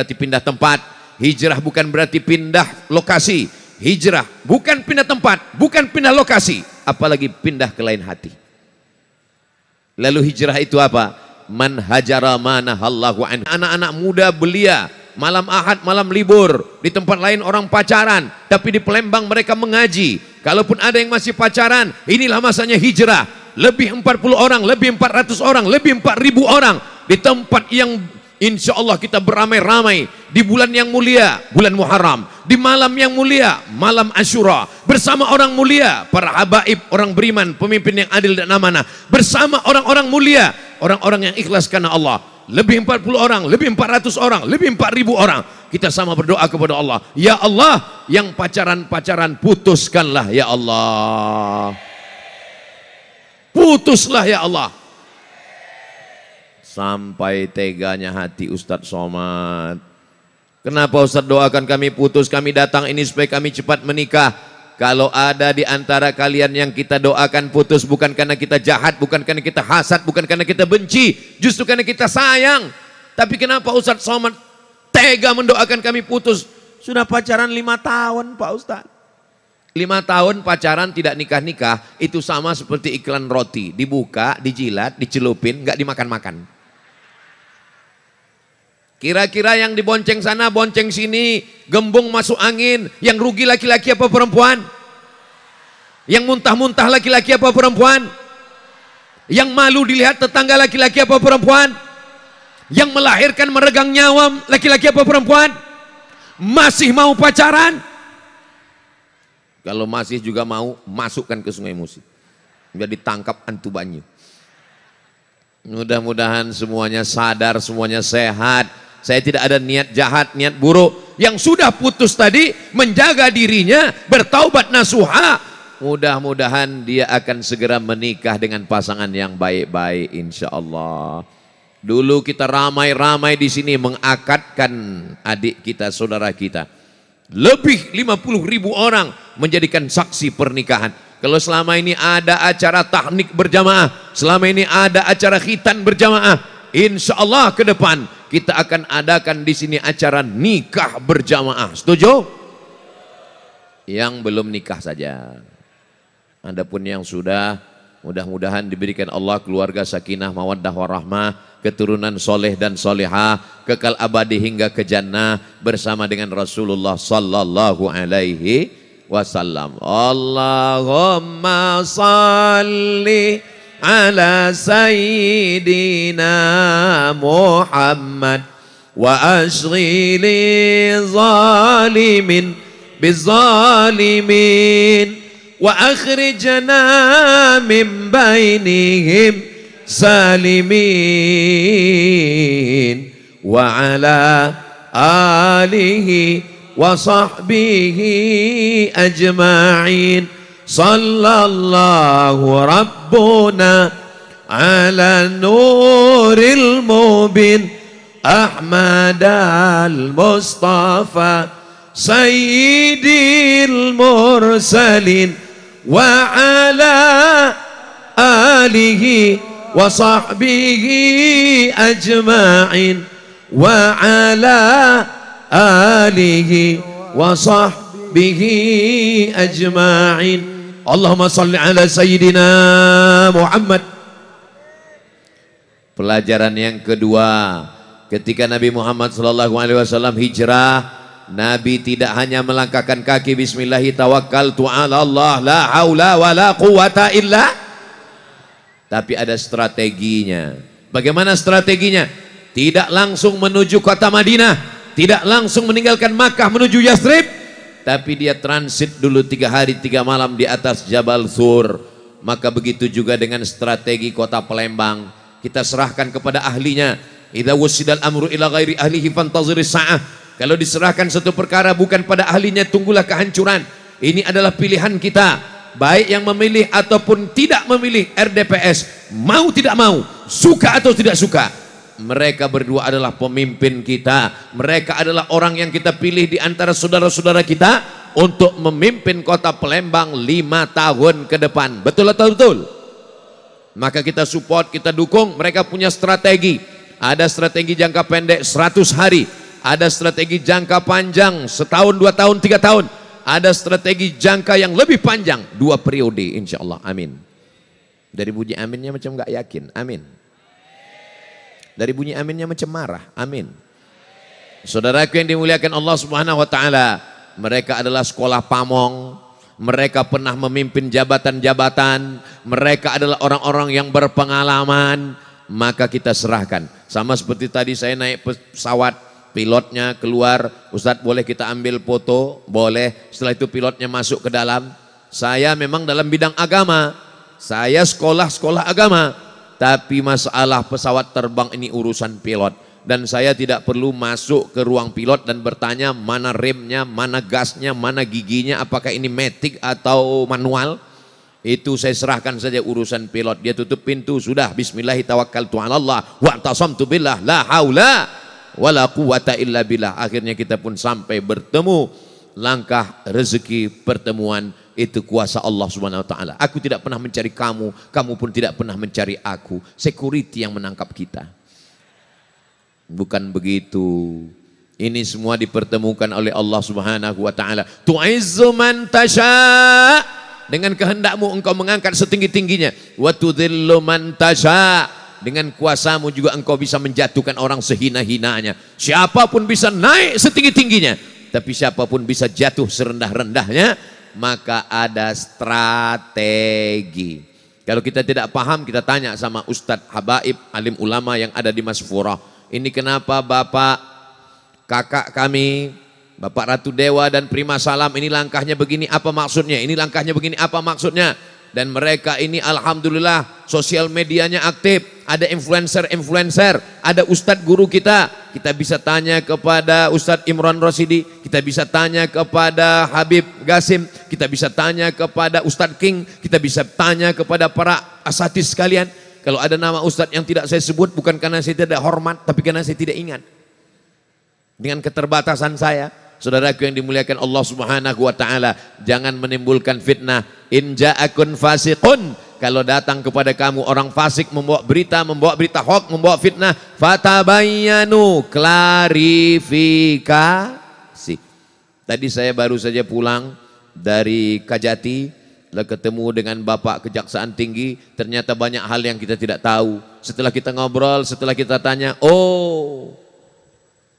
berarti pindah tempat, hijrah bukan berarti pindah lokasi, hijrah bukan pindah tempat, bukan pindah lokasi, apalagi pindah ke lain hati. Lalu hijrah itu apa? Man hajara manahallahu anhu. Anak-anak muda belia, malam Ahad, malam libur, di tempat lain orang pacaran, tapi di Palembang mereka mengaji. Kalaupun ada yang masih pacaran, inilah masanya hijrah. Lebih 40 orang, lebih 400 orang, lebih 4000 orang di tempat yang insya Allah kita beramai-ramai di bulan yang mulia, bulan Muharram, di malam yang mulia, malam Asyura, bersama orang mulia, para habaib, orang beriman, pemimpin yang adil dan amanah, bersama orang-orang mulia, orang-orang yang ikhlas karena Allah. Lebih 40 orang, lebih 400 orang, lebih 4000 orang. Kita sama berdoa kepada Allah. Ya Allah, yang pacaran-pacaran putuskanlah ya Allah. Putuslah ya Allah. Sampai teganya hati Ustadz Somad. Kenapa Ustadz doakan kami putus, kami datang ini supaya kami cepat menikah. Kalau ada di antara kalian yang kita doakan putus bukan karena kita jahat, bukan karena kita hasad, bukan karena kita benci, justru karena kita sayang. Tapi kenapa Ustadz Somad tega mendoakan kami putus? Sudah pacaran 5 tahun Pak Ustadz. 5 tahun pacaran tidak nikah-nikah, itu sama seperti iklan roti, dibuka, dijilat, dicelupin, nggak dimakan-makan. Kira-kira yang dibonceng sana, bonceng sini, gembung masuk angin, yang rugi laki-laki apa perempuan? Yang muntah-muntah laki-laki apa perempuan? Yang malu dilihat tetangga laki-laki apa perempuan? Yang melahirkan meregang nyawa laki-laki apa perempuan? Masih mau pacaran? Kalau masih juga mau, masukkan ke Sungai Musi. Biar ditangkap hantu banyu. Mudah-mudahan semuanya sadar, semuanya sehat. Saya tidak ada niat jahat, niat buruk. Yang sudah putus tadi, menjaga dirinya, bertaubat nasuha. Mudah-mudahan dia akan segera menikah dengan pasangan yang baik-baik, insya Allah. Dulu kita ramai-ramai di sini mengakadkan adik kita, saudara kita. Lebih 50.000 orang menjadikan saksi pernikahan. Kalau selama ini ada acara tahnik berjamaah, selama ini ada acara khitan berjamaah, insya Allah ke depan kita akan adakan di sini acara nikah berjamaah. Setuju? Yang belum nikah saja. Adapun yang sudah, mudah-mudahan diberikan Allah keluarga sakinah, mawaddah warahmah, keturunan soleh dan solehah, kekal abadi hingga ke jannah bersama dengan Rasulullah sallallahu alaihi wasallam. Allahumma salli ala sayyidina Muhammad wa ashghili zalimin bizalimin wa akhrijna min bainihim salimin wa ala alihi wa sahbihi ajma'in. Sallallahu rabbuna ala nuril mubin Ahmad al-Mustafa sayyidil mursalin wa ala alihi wa sahbihi ajma'in wa ala alihi wa sahbihi ajma'in. Allahumma salli ala sayyidina Muhammad. Pelajaran yang kedua, ketika Nabi Muhammad SAW hijrah, Nabi tidak hanya melangkahkan kaki bismillahi tawakkaltu ala Allah la haula wa la quwata illa, tapi ada strateginya. Bagaimana strateginya? Tidak langsung menuju kota Madinah, tidak langsung meninggalkan Makkah menuju Yathrib, tapi dia transit dulu 3 hari 3 malam di atas Jabal Thur. Maka begitu juga dengan strategi kota Palembang, kita serahkan kepada ahlinya. Idza wusidal amru ila ghairi ahlihi fantaziris sa'ah. Kalau diserahkan satu perkara bukan pada ahlinya, tunggulah kehancuran. Ini adalah pilihan kita, baik yang memilih ataupun tidak memilih RDPS, mau tidak mau, suka atau tidak suka, mereka berdua adalah pemimpin kita. Mereka adalah orang yang kita pilih di antara saudara-saudara kita untuk memimpin kota Palembang 5 tahun ke depan. Betul atau betul? Maka kita support, kita dukung. Mereka punya strategi. Ada strategi jangka pendek 100 hari. ada strategi jangka panjang, setahun, 2 tahun, 3 tahun. Ada strategi jangka yang lebih panjang, 2 periode insya Allah. Amin. Dari bunyi aminnya macam nggak yakin. Amin. Dari bunyi aminnya macam marah. Amin. Saudaraku yang dimuliakan Allah Subhanahu wa taala, mereka adalah sekolah pamong, mereka pernah memimpin jabatan-jabatan, mereka adalah orang-orang yang berpengalaman, maka kita serahkan. Sama seperti tadi saya naik pesawat, pilotnya keluar, Ustadz boleh kita ambil foto? Boleh. Setelah itu pilotnya masuk ke dalam. Saya memang dalam bidang agama, saya sekolah agama, tapi masalah pesawat terbang ini urusan pilot. Dan saya tidak perlu masuk ke ruang pilot dan bertanya mana remnya, mana gasnya, mana giginya, apakah ini matic atau manual. Itu saya serahkan saja urusan pilot. Dia tutup pintu, sudah bismillahi tawakkaltu 'alallah wa tasamtu billah la haula wala quwata illa billah. Akhirnya kita pun sampai bertemu. Langkah rezeki pertemuan itu kuasa Allah Subhanahu wa taala. Aku tidak pernah mencari kamu, kamu pun tidak pernah mencari aku. Security yang menangkap kita. Bukan begitu. Ini semua dipertemukan oleh Allah Subhanahu wa taala. Tu'izzu man tasya, dengan kehendakmu engkau mengangkat setinggi-tingginya. Wa tudhillu man tasya, dengan kuasamu juga engkau bisa menjatuhkan orang sehina-hinanya. Siapapun bisa naik setinggi-tingginya, tapi siapapun bisa jatuh serendah-rendahnya. Maka ada strategi. Kalau kita tidak paham, kita tanya sama Ustadz Habaib, alim ulama yang ada di Masfurah. Ini kenapa Bapak, kakak kami, Bapak Ratu Dewa dan Prima Salam, ini langkahnya begini, apa maksudnya? Ini langkahnya begini, apa maksudnya? Dan mereka ini alhamdulillah sosial medianya aktif, ada influencer, ada ustadz guru kita. Kita bisa tanya kepada Ustadz Imran Rosidi, kita bisa tanya kepada Habib Gasim, kita bisa tanya kepada Ustadz King, kita bisa tanya kepada para asatidz sekalian. Kalau ada nama ustadz yang tidak saya sebut bukan karena saya tidak hormat, tapi karena saya tidak ingat. Dengan keterbatasan saya, saudaraku yang dimuliakan Allah Subhanahu wa taala, jangan menimbulkan fitnah. In ja'akun fasiqun, kalau datang kepada kamu orang fasik membawa berita hoax, membawa fitnah, fatabayyanu, klarifikasi. Tadi saya baru saja pulang dari Kajati, lalu ketemu dengan Bapak Kejaksaan Tinggi, ternyata banyak hal yang kita tidak tahu. Setelah kita ngobrol, setelah kita tanya, oh,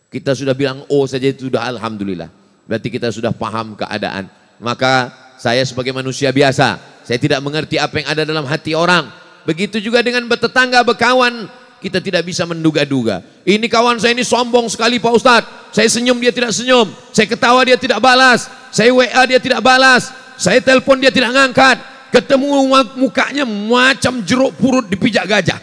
kita sudah bilang oh saja itu sudah alhamdulillah. Berarti kita sudah paham keadaan. Maka saya sebagai manusia biasa, saya tidak mengerti apa yang ada dalam hati orang. Begitu juga dengan bertetangga, berkawan, kita tidak bisa menduga-duga. Ini kawan saya ini sombong sekali Pak Ustadz. Saya senyum dia tidak senyum, saya ketawa dia tidak balas, saya WA dia tidak balas, saya telepon dia tidak ngangkat. Ketemu mukanya macam jeruk purut dipijak gajah.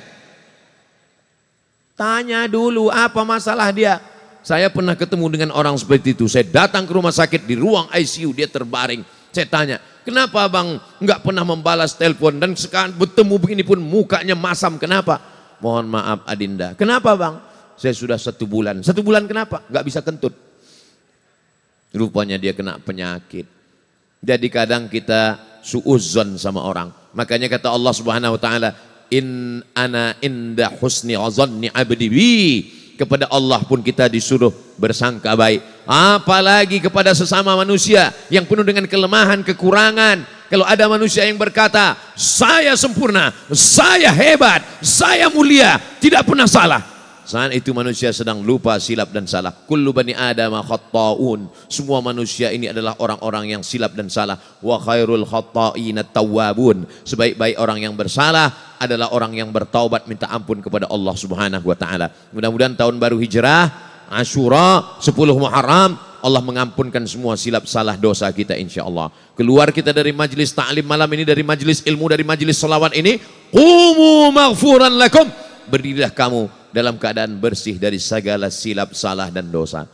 Tanya dulu apa masalah dia. Saya pernah ketemu dengan orang seperti itu. Saya datang ke rumah sakit, di ruang ICU dia terbaring. Saya tanya, kenapa abang nggak pernah membalas telepon, dan sekarang bertemu begini pun mukanya masam, kenapa? Mohon maaf Adinda. Kenapa bang? Saya sudah 1 bulan. 1 bulan kenapa? Nggak bisa kentut. Rupanya dia kena penyakit. Jadi kadang kita suuzzon sama orang. Makanya kata Allah Subhanahu wa taala, in ana inda husni azanni abdi bi. Kepada Allah pun kita disuruh bersangka baik. Apalagi kepada sesama manusia yang penuh dengan kelemahan, kekurangan. Kalau ada manusia yang berkata, saya sempurna, saya hebat, saya mulia, tidak pernah salah. Saat itu manusia sedang lupa, silap dan salah. Kullu bani adama khatta'un. Semua manusia ini adalah orang-orang yang silap dan salah. Wa khairul khatta'ina tawwabun. Sebaik-baik orang yang bersalah adalah orang yang bertaubat minta ampun kepada Allah Subhanahu wa taala. Mudah-mudahan tahun baru Hijrah, Asyura, 10 Muharram, Allah mengampunkan semua silap salah dosa kita insyaallah. Keluar kita dari majlis ta'lim malam ini, dari majlis ilmu, dari majlis selawat ini, qumu maghfuran lakum. Berdirilah kamu dalam keadaan bersih dari segala silap salah dan dosa.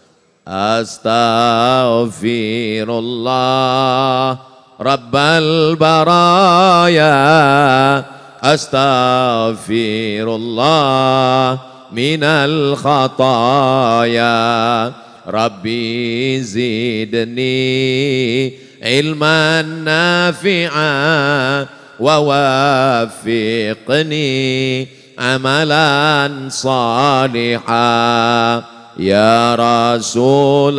Astaghfirullah Rabbal baraya, astaghfirullah minal khataya, Rabbi zidni ilman nafi'a wa wafiqni amalan salihah. ya Rasulullah,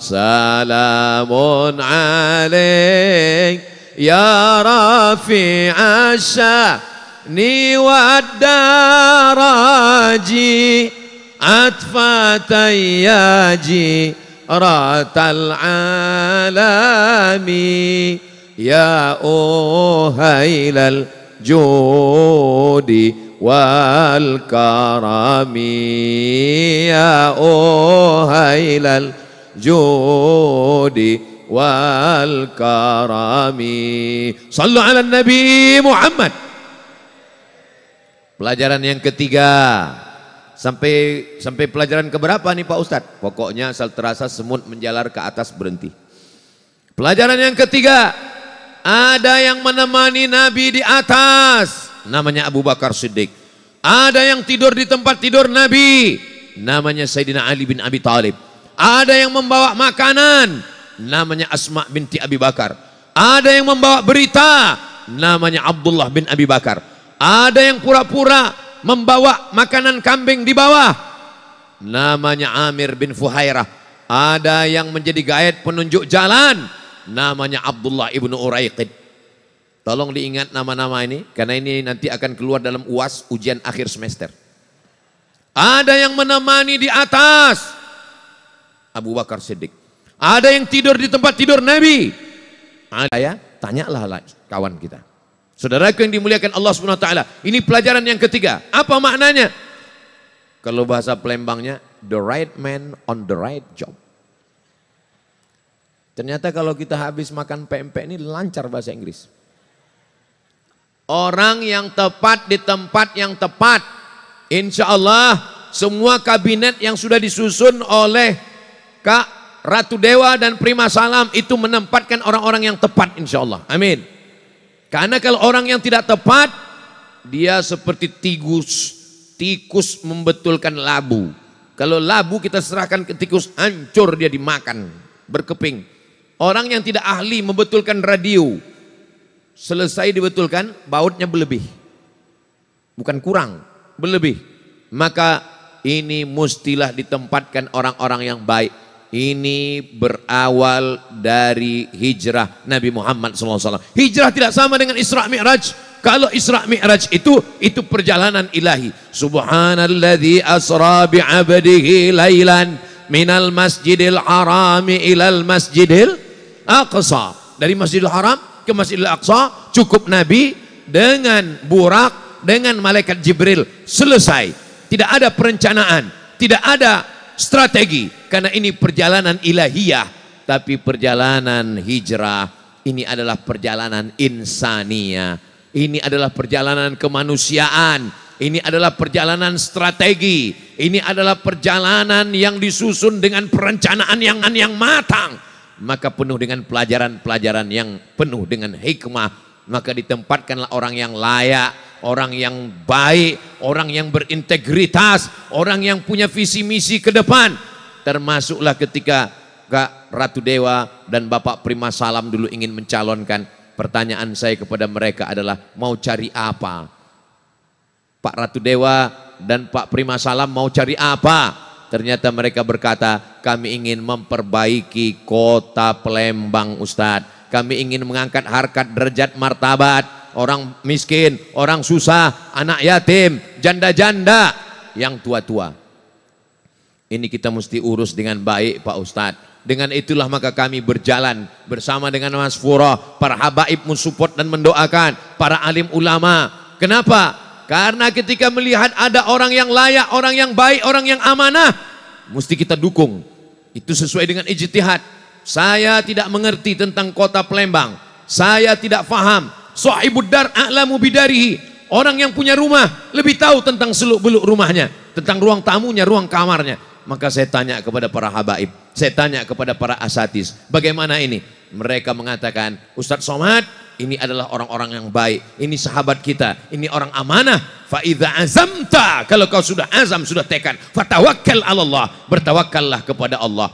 salamun alaik ya rafi'a sya'ni wad daraji atfatayyaji ratal alami ya uhailal judi wal karami ya uhailal judi wal karami. Sallu ala Nabi Muhammad. Pelajaran yang ketiga. Sampai pelajaran keberapa nih Pak Ustadz? Pokoknya asal terasa semut menjalar ke atas berhenti. Pelajaran yang ketiga, ada yang menemani Nabi di atas, namanya Abu Bakar Siddiq. Ada yang tidur di tempat tidur Nabi, namanya Sayyidina Ali bin Abi Thalib. Ada yang membawa makanan, namanya Asma binti Abi Bakar. Ada yang membawa berita, namanya Abdullah bin Abi Bakar. Ada yang pura-pura membawa makanan kambing di bawah, namanya Amir bin Fuhairah. Ada yang menjadi gaet penunjuk jalan, namanya Abdullah ibnu Uraiqid. Tolong diingat nama-nama ini, karena ini nanti akan keluar dalam UAS, ujian akhir semester. Ada yang menemani di atas, Abu Bakar Siddiq. Ada yang tidur di tempat tidur Nabi. Ada ya, tanyalah kawan kita. Saudaraku yang dimuliakan Allah Subhanahu wa taala, ini pelajaran yang ketiga. Apa maknanya? Kalau bahasa Palembangnya, the right man on the right job. Ternyata kalau kita habis makan pempek ini lancar bahasa Inggris. Orang yang tepat di tempat yang tepat. Insya Allah semua kabinet yang sudah disusun oleh Kak Ratu Dewa dan Prima Salam itu menempatkan orang-orang yang tepat insya Allah. Amin. Karena kalau orang yang tidak tepat, dia seperti tikus membetulkan labu. Kalau labu kita serahkan ke tikus, hancur dia dimakan, berkeping. Orang yang tidak ahli membetulkan radio, selesai dibetulkan, bautnya berlebih. Bukan kurang, berlebih. Maka ini mustilah ditempatkan orang-orang yang baik. Ini berawal dari hijrah Nabi Muhammad SAW. Hijrah tidak sama dengan Isra Mi'raj. Kalau Isra Mi'raj itu perjalanan ilahi. Subhanalladzi asra bi'abdihi lailan minal masjidil harami ilal masjidil aqsa. Dari Masjidil Haram ke Masjidil Aqsa cukup Nabi dengan burak, dengan malaikat Jibril. Selesai. Tidak ada perencanaan, tidak ada strategi, karena ini perjalanan ilahiyah. Tapi perjalanan hijrah ini adalah perjalanan insaniyah. Ini adalah perjalanan kemanusiaan. Ini adalah perjalanan strategi. Ini adalah perjalanan yang disusun dengan perencanaan yang matang. Maka penuh dengan pelajaran-pelajaran yang penuh dengan hikmah. Maka ditempatkanlah orang yang layak, orang yang baik, orang yang berintegritas, orang yang punya visi misi ke depan. Termasuklah ketika Kak Ratu Dewa dan Bapak Prima Salam dulu ingin mencalonkan. Pertanyaan saya kepada mereka adalah, mau cari apa? Pak Ratu Dewa dan Pak Prima Salam mau cari apa? Ternyata mereka berkata, kami ingin memperbaiki kota Palembang Ustadz. Kami ingin mengangkat harkat derajat martabat orang miskin, orang susah, anak yatim, janda-janda, yang tua-tua. Ini kita mesti urus dengan baik Pak Ustadz. Dengan itulah maka kami berjalan bersama dengan Mas Furo, para habaib mensupport dan mendoakan, para alim ulama. Kenapa? Karena ketika melihat ada orang yang layak, orang yang baik, orang yang amanah, mesti kita dukung. Itu sesuai dengan ijtihad. Saya tidak mengerti tentang kota Palembang. Saya tidak faham. Sahibud dar a'lamu bidarihi. Orang yang punya rumah lebih tahu tentang seluk-beluk rumahnya, tentang ruang tamunya, ruang kamarnya. Maka saya tanya kepada para habaib, saya tanya kepada para asatiz, bagaimana ini? Mereka mengatakan, Ustadz Somad, ini adalah orang-orang yang baik, ini sahabat kita, ini orang amanah. Fa idza azamta, kalau kau sudah azam, sudah tekad, fatawakkal 'ala Allah, bertawakkallah kepada Allah.